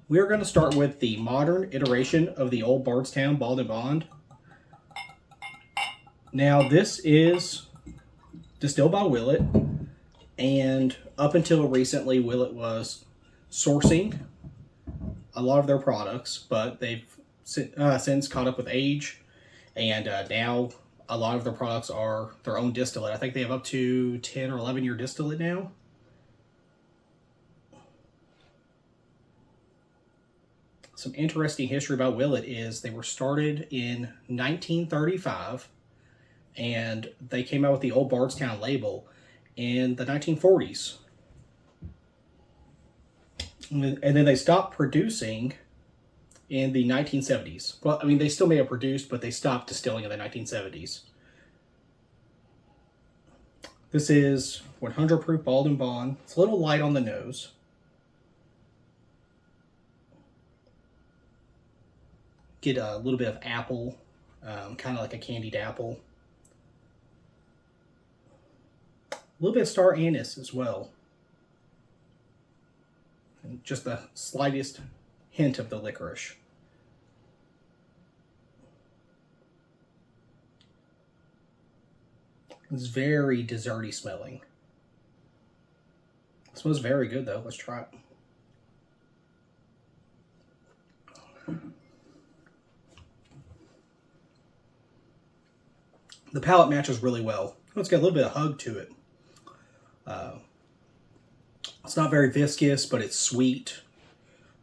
we're going to start with the modern iteration of the Old Bardstown Bottled. Now, this is distilled by Willett, and up until recently, Willett was sourcing a lot of their products, but they've since caught up with age, and now a lot of their products are their own distillate. I think they have up to 10 or 11 year distillate now. Some interesting history about Willett is they were started in 1935, and they came out with the Old Bardstown label in the 1940s. And then they stopped producing in the 1970s. Well, I mean, they still may have produced, but they stopped distilling in the 1970s. This is 100 proof Bald & Bond. It's a little light on the nose. Get a little bit of apple, kind of like a candied apple. A little bit of star anise as well. And just the slightest hint of the licorice. It's very desserty smelling. It smells very good though. Let's try it. The palate matches really well. It's got a little bit of hug to it. It's not very viscous, but it's sweet.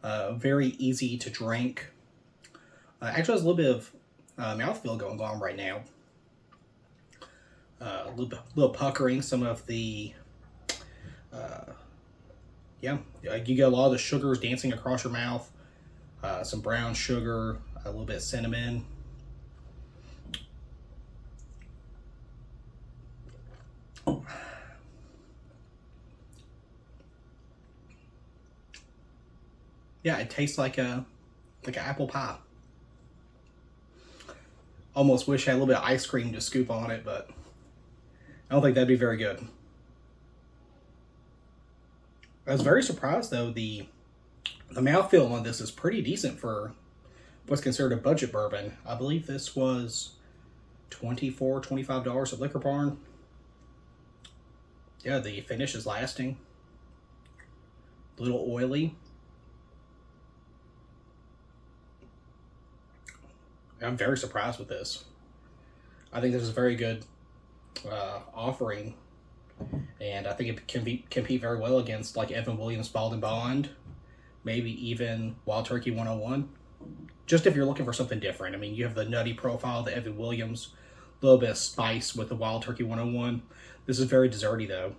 Very easy to drink. Actually has a little bit of mouthfeel going on right now. A little puckering. Some of the, you get a lot of the sugars dancing across your mouth. Some brown sugar, a little bit of cinnamon. Yeah, it tastes like an apple pie. Almost wish I had a little bit of ice cream to scoop on it, but I don't think that'd be very good. I was very surprised though, the mouthfeel on this is pretty decent for what's considered a budget bourbon. I believe this was $24, $25 at Liquor Barn. Yeah, the finish is lasting. A little oily. I'm very surprised with this. I think this is a very good offering, and I think it can compete very well against like Evan Williams Bald & Bond, maybe even Wild Turkey 101. Just if you're looking for something different. I mean, you have the nutty profile, the Evan Williams, a little bit of spice with the Wild Turkey 101. This is very desserty though.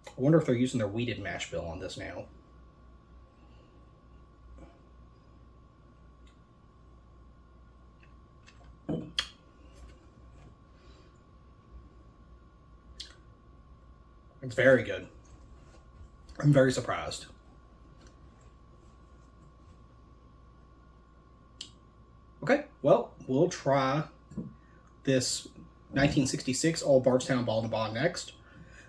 I wonder if they're using their wheated mash bill on this now. It's very good. I'm very surprised. Okay, well, we'll try this 1966 Old Bardstown Bottled next.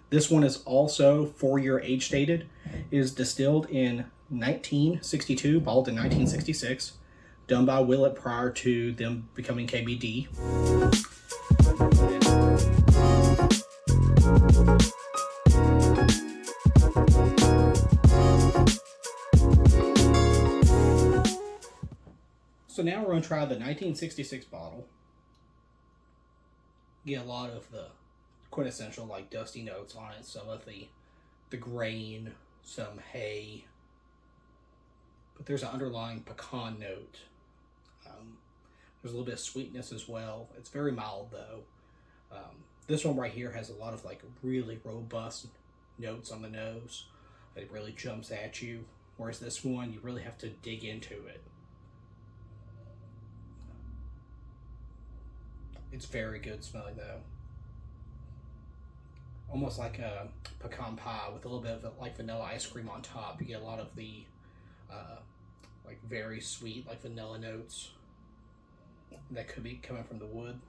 This one is also 4-year age stated. It is distilled in 1962, bottled in 1966, done by Willett prior to them becoming KBD. So now we're going to try the 1966 bottle. Get a lot of the quintessential like dusty notes on it. Some of the grain, some hay. But there's an underlying pecan note. There's a little bit of sweetness as well. It's very mild though. This one right here has a lot of like really robust notes on the nose. It really jumps at you. Whereas this one, you really have to dig into it. It's very good smelling though. Almost like a pecan pie with a little bit of like vanilla ice cream on top. You get a lot of the like very sweet like vanilla notes that could be coming from the wood.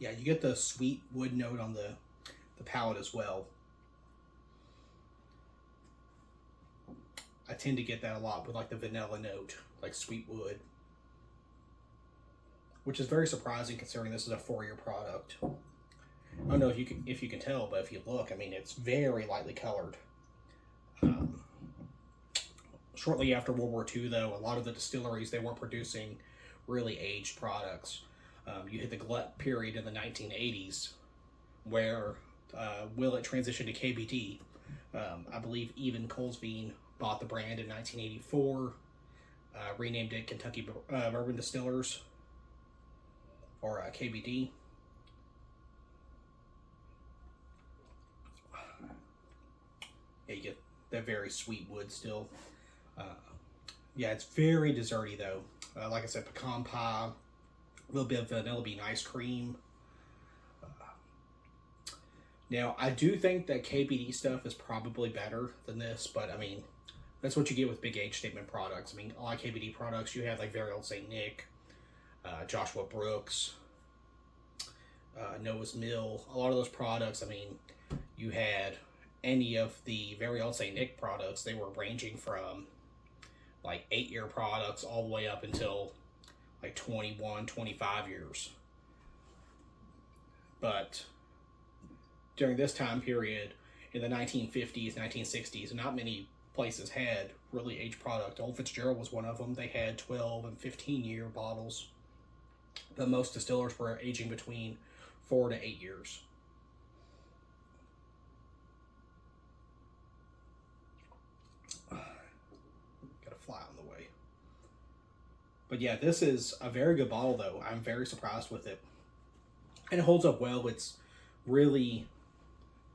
Yeah, you get the sweet wood note on the palate as well. I tend to get that a lot with like the vanilla note, like sweet wood, which is very surprising considering this is a 4-year product. I don't know if you can tell, but if you look, I mean, it's very lightly colored. Shortly after World War II, though, a lot of the distilleries, they weren't producing really aged products. You hit the glut period in the 1980s where Willett transitioned to KBD. I believe even Colesveen bought the brand in 1984, renamed it Kentucky Bourbon Distillers, or KBD. Yeah, you get that very sweet wood still. Yeah, it's very desserty though. Like I said, pecan pie, a little bit of vanilla bean ice cream. Now, I do think that KBD stuff is probably better than this, but I mean, that's what you get with big age statement products. I mean, a lot of KBD products, you have like Very Old St. Nick, Joshua Brooks, Noah's Mill. A lot of those products, I mean, you had any of the Very Old St. Nick products, they were ranging from like 8-year products all the way up until like 21, 25 years. But during this time period, in the 1950s, 1960s, not many places had really aged product. Old Fitzgerald was one of them. They had 12 and 15-year bottles. But most distillers were aging between 4 to 8 years. Got a fly on the way. But yeah, this is a very good bottle though. I'm very surprised with it. And it holds up well. It's really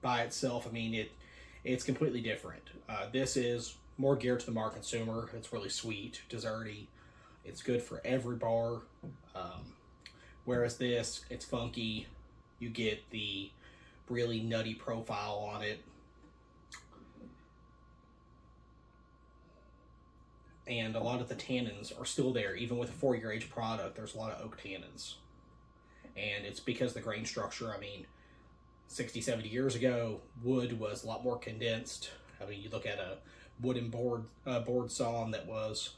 by itself. I mean, it's completely different. This is more geared to the modern consumer. It's really sweet, desserty. It's good for every bar. Whereas this, it's funky. You get the really nutty profile on it. And a lot of the tannins are still there. Even with a 4-year age product, there's a lot of oak tannins. And it's because the grain structure, I mean, 60, 70 years ago, wood was a lot more condensed. I mean, you look at a wooden board sawn that was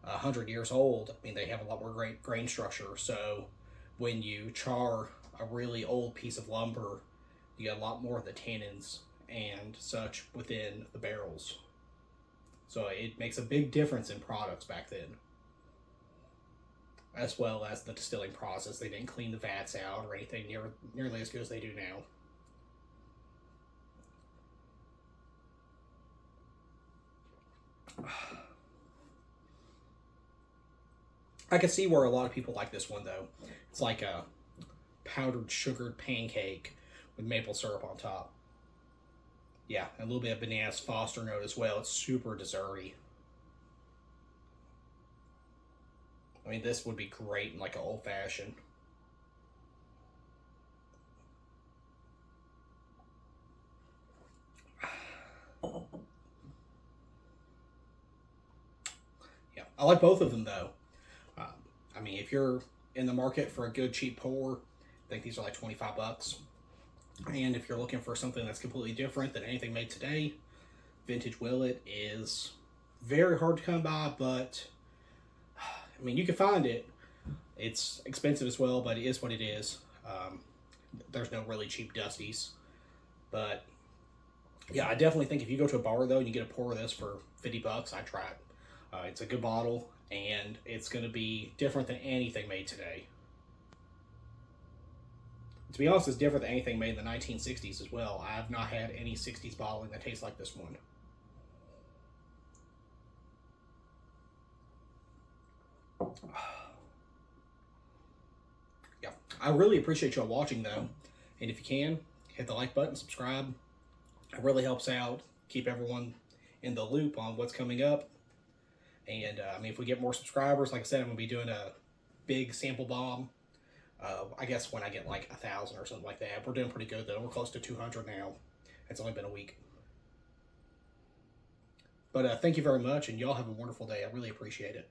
100 years old. I mean, they have a lot more grain structure. So when you char a really old piece of lumber, you get a lot more of the tannins and such within the barrels. So it makes a big difference in products back then. As well as the distilling process. They didn't clean the vats out or anything nearly as good as they do now. I can see where a lot of people like this one though. It's like a powdered sugared pancake with maple syrup on top. Yeah, and a little bit of bananas Foster note as well. It's super desserty. I mean, this would be great in like an old fashioned. Yeah, I like both of them though. I mean, if you're in the market for a good cheap pour, I think these are like 25 bucks. And if you're looking for something that's completely different than anything made today, vintage Willett is very hard to come by, but I mean, you can find it. It's expensive as well, but it is what it is. There's no really cheap Dusties. But yeah, I definitely think if you go to a bar though and you get a pour of this for 50 bucks, I'd try it. It's a good bottle and it's going to be different than anything made today. To be honest, it's different than anything made in the 1960s as well. I have not had any 60s bottling that tastes like this one. Yeah, I really appreciate y'all watching though. And if you can, hit the like button, subscribe. It really helps out. Keep everyone in the loop on what's coming up. And I mean, if we get more subscribers, like I said, I'm going to be doing a big sample bomb. I guess when I get like 1,000 or something like that. We're doing pretty good though. We're close to 200 now. It's only been a week. But thank you very much, and y'all have a wonderful day. I really appreciate it.